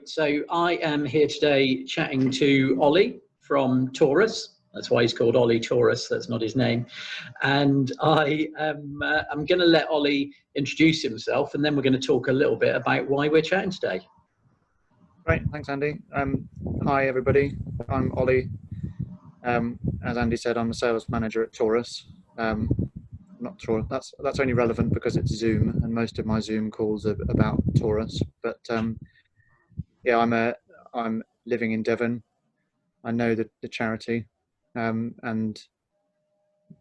Right, so I am here today chatting to Ollie from Taurus. That's why he's called Ollie Taurus. That's not his name. And I'm going to let Ollie introduce himself, and then we're going to talk a little bit about why we're chatting today. Great, thanks, Andy. Hi, everybody. I'm Ollie. As Andy said, I'm a sales manager at Taurus. Not Taurus. That's only relevant because it's Zoom, and most of my Zoom calls are about Taurus. But yeah, I'm living in Devon. I know the charity, and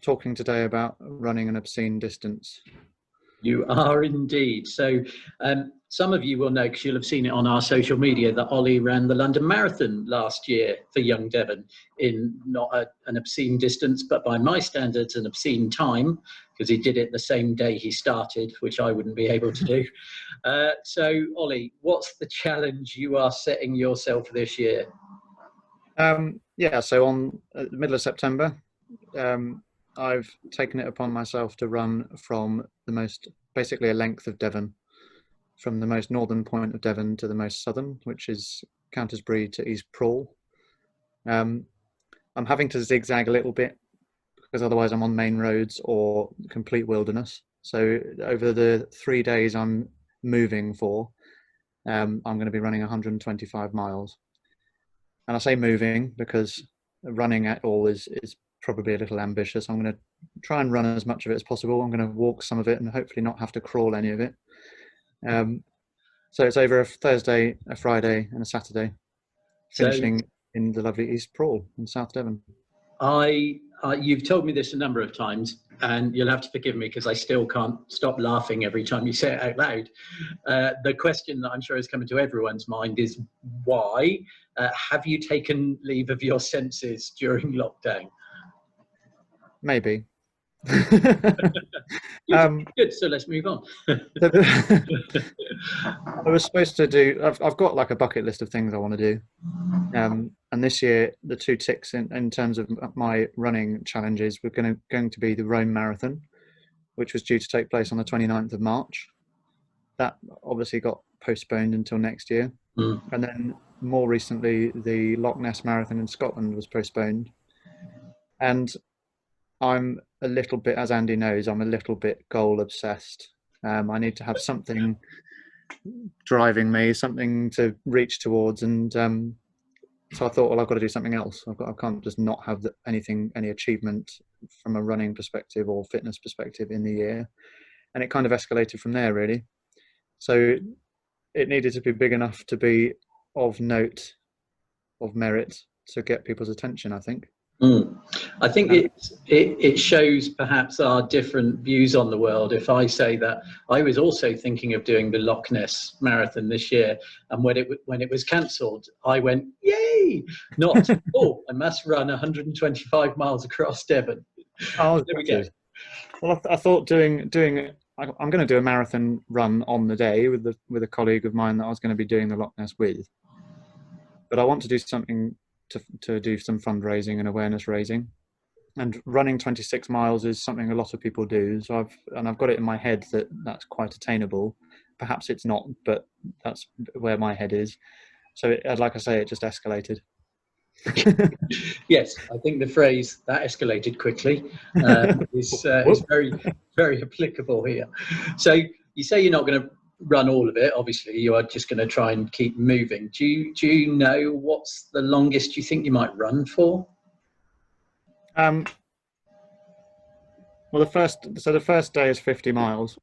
talking today about running an obscene distance. You are indeed. So some of you will know, because you'll have seen it on our social media, that Ollie ran the London Marathon last year for Young Devon in not an obscene distance, but by my standards, an obscene time, because he did it the same day he started, which I wouldn't be able to do. So, Ollie, what's the challenge you are setting yourself this year? Yeah, so on the middle of September, I've taken it upon myself to run from basically a length of Devon, from the most northern point of Devon to the most southern, which is Canterbury to East Prawle. I'm having to zigzag a little bit because otherwise I'm on main roads or complete wilderness. So over the 3 days I'm moving for, I'm going to be running 125 miles. And I say moving because running at all is probably a little ambitious. I'm going to try and run as much of it as possible. I'm going to walk some of it and hopefully not have to crawl any of it. So it's over a Thursday, a Friday and a Saturday, finishing in the lovely East Prawle in South Devon. You've told me this a number of times, and you'll have to forgive me because I still can't stop laughing every time you say it out loud. The question that I'm sure is coming to everyone's mind is why? Have you taken leave of your senses during lockdown? Maybe. Good, so let's move on. I was supposed to do, I've got like a bucket list of things I want to do. And this year, the two ticks in terms of my running challenges were going to be the Rome Marathon, which was due to take place on the 29th of March. That obviously got postponed until next year. And then more recently, the Loch Ness Marathon in Scotland was postponed. And I'm a little bit, as Andy knows, I'm a little bit goal obsessed. I need to have something driving me, something to reach towards, and so I thought, well, I've got to do something else. I can't just not have any achievement from a running perspective or fitness perspective in the year. And it kind of escalated from there, really. So it needed to be big enough to be of note, of merit, to get people's attention, I think. I think it shows perhaps our different views on the world. If I say that I was also thinking of doing the Loch Ness Marathon this year, and when it was cancelled, I went, yay! Not, oh, I must run 125 miles across Devon. Oh, there we go. Well, I thought I'm going to do a marathon run on the day with a colleague of mine that I was going to be doing the Loch Ness with, but I want to do something to do some fundraising and awareness raising, and running 26 miles is something a lot of people do. So I've got it in my head that that's quite attainable. Perhaps it's not, but that's where my head is. So like I say, it just escalated. Yes, I think the phrase "that escalated quickly" is very, very applicable here. So you say you're not going to run all of it. Obviously, you are just going to try and keep moving. Do you know what's the longest you think you might run for? Well, the first day is 50 miles.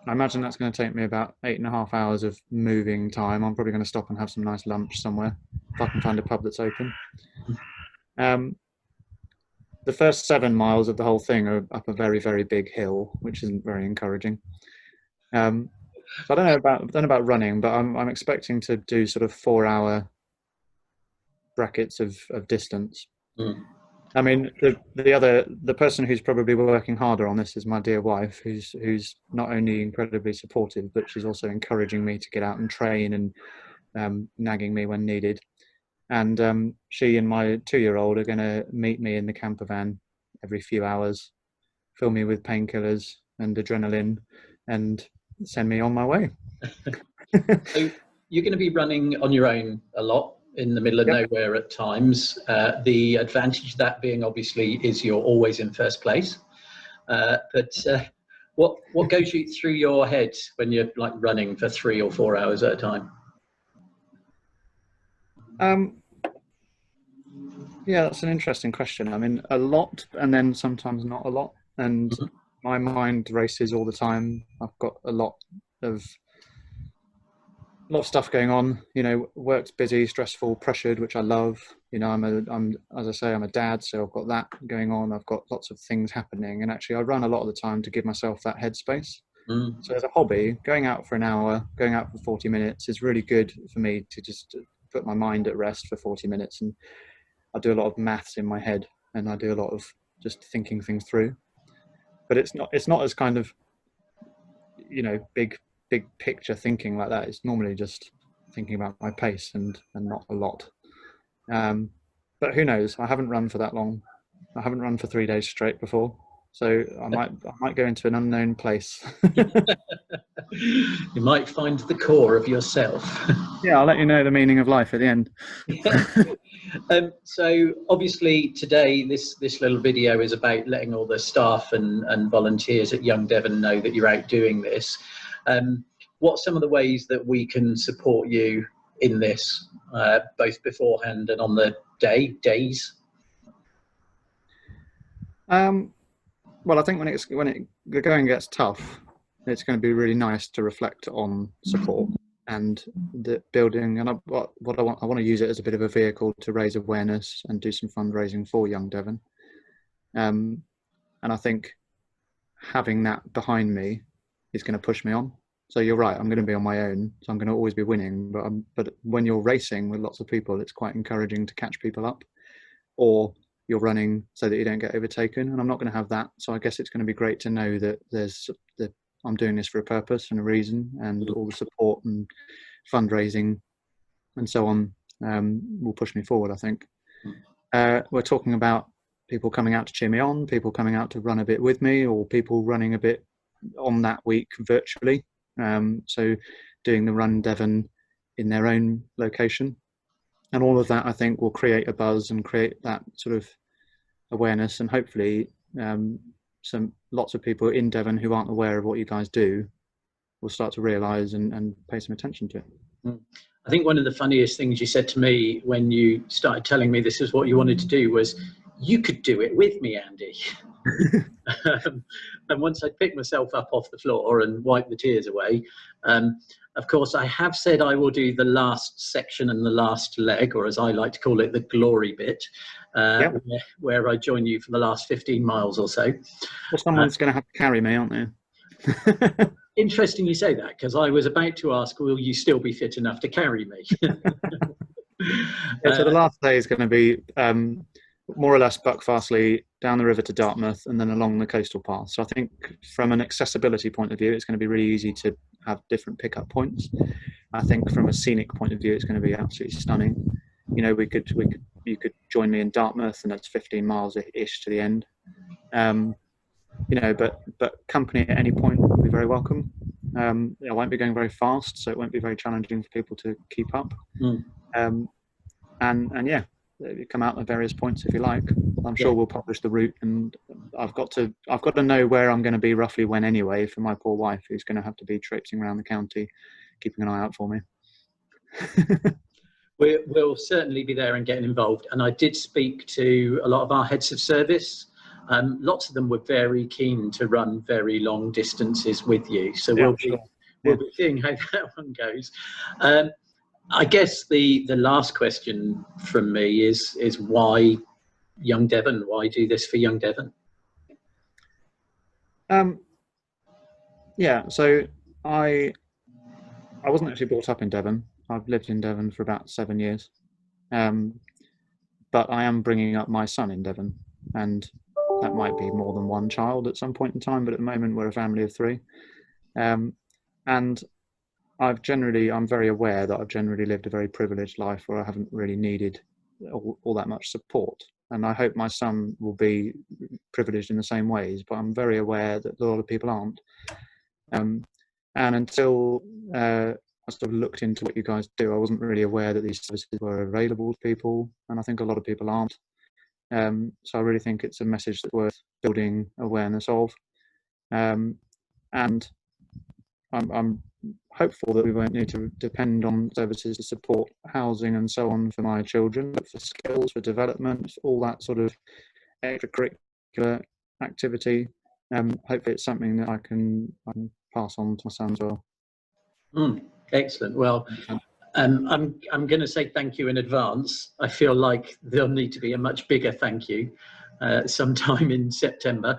I imagine that's going to take me about 8.5 hours of moving time. I'm probably going to stop and have some nice lunch somewhere if I can find a pub that's open. The first 7 miles of the whole thing are up a very, very big hill, which isn't very encouraging. So I don't know about running, but I'm expecting to do sort of 4-hour brackets of distance. I mean, the person who's probably working harder on this is my dear wife, who's not only incredibly supportive, but she's also encouraging me to get out and train and nagging me when needed. And she and my 2-year-old are going to meet me in the camper van every few hours, fill me with painkillers and adrenaline, and send me on my way. So you're going to be running on your own a lot in the middle of Yep. nowhere at times. The advantage of that being obviously is you're always in first place. What goes you through your head when you're like running for 3 or 4 hours at a time? Yeah, that's an interesting question. I mean, a lot, and then sometimes not a lot. And Mhm. my mind races all the time. I've got a lot of stuff going on. You know, work's busy, stressful, pressured, which I love. You know, I'm as I say, I'm a dad, so I've got that going on. I've got lots of things happening, and actually, I run a lot of the time to give myself that headspace. Mm. So as a hobby, going out for an hour, going out for 40 minutes is really good for me to just put my mind at rest for 40 minutes. And I do a lot of maths in my head, and I do a lot of just thinking things through. But it's not as kind of, you know, big picture thinking like that. It's normally just thinking about my pace and not a lot. But who knows? I haven't run for that long. I haven't run for 3 days straight before, so I might go into an unknown place. You might find the core of yourself. Yeah, I'll let you know the meaning of life at the end. So obviously today this little video is about letting all the staff and volunteers at Young Devon know that you're out doing this. What are some of the ways that we can support you in this, both beforehand and on the days? Well, I think when the going gets tough, it's going to be really nice to reflect on support and the building. And what I want to use it as a bit of a vehicle to raise awareness and do some fundraising for Young Devon. And I think having that behind me is going to push me on. So you're right, I'm going to be on my own, so I'm going to always be winning. But when you're racing with lots of people, it's quite encouraging to catch people up, or you're running so that you don't get overtaken. And I'm not going to have that. So I guess it's going to be great to know that I'm doing this for a purpose and a reason, and all the support and fundraising and so on will push me forward, I think. We're talking about people coming out to cheer me on, people coming out to run a bit with me, or people running a bit on that week virtually. So doing the Run Devon in their own location. And all of that, I think, will create a buzz and create that sort of awareness, and hopefully lots of people in Devon who aren't aware of what you guys do will start to realise and pay some attention to it. I think one of the funniest things you said to me when you started telling me this is what you wanted to do was, you could do it with me, Andy. And once I picked myself up off the floor and wiped the tears away, of course, I have said I will do the last section and the last leg, or as I like to call it, the glory bit, where I join you for the last 15 miles or so. Well, someone's going to have to carry me, aren't they? Interesting you say that, because I was about to ask, will you still be fit enough to carry me? So the last day is going to be more or less Buckfastleigh, down the river to Dartmouth, and then along the coastal path. So I think from an accessibility point of view, it's going to be really easy to have different pickup points. I think from a scenic point of view, it's going to be absolutely stunning. You know, you could join me in Dartmouth, and that's 15 miles ish to the end. You know, but company at any point will be very welcome. I won't be going very fast, so it won't be very challenging for people to keep up. And yeah, you come out at various points if you like. I'm sure we'll publish the route, and I've got to know where I'm going to be roughly when anyway, for my poor wife, who's going to have to be traipsing around the county keeping an eye out for me. We'll certainly be there and getting involved. And I did speak to a lot of our heads of service. Lots of them were very keen to run very long distances with you. So we'll be seeing how that one goes. I guess the last question from me is why Young Devon? Why do this for Young Devon? Yeah, so I wasn't actually brought up in Devon. I've lived in Devon for about 7 years. But I am bringing up my son in Devon, and that might be more than one child at some point in time, but at the moment we're a family of 3. And I'm very aware that I've generally lived a very privileged life where I haven't really needed all that much support. And I hope my son will be privileged in the same ways, but I'm very aware that a lot of people aren't. And until I sort of looked into what you guys do, I wasn't really aware that these services were available to people, and I think a lot of people aren't. So I really think it's a message that's worth building awareness of. And I'm hopeful that we won't need to depend on services to support housing and so on for my children, but for skills, for development, all that sort of extracurricular activity. Hopefully it's something that I can pass on to my son as well. Excellent. Well, I'm going to say thank you in advance. I feel like there'll need to be a much bigger thank you sometime in September.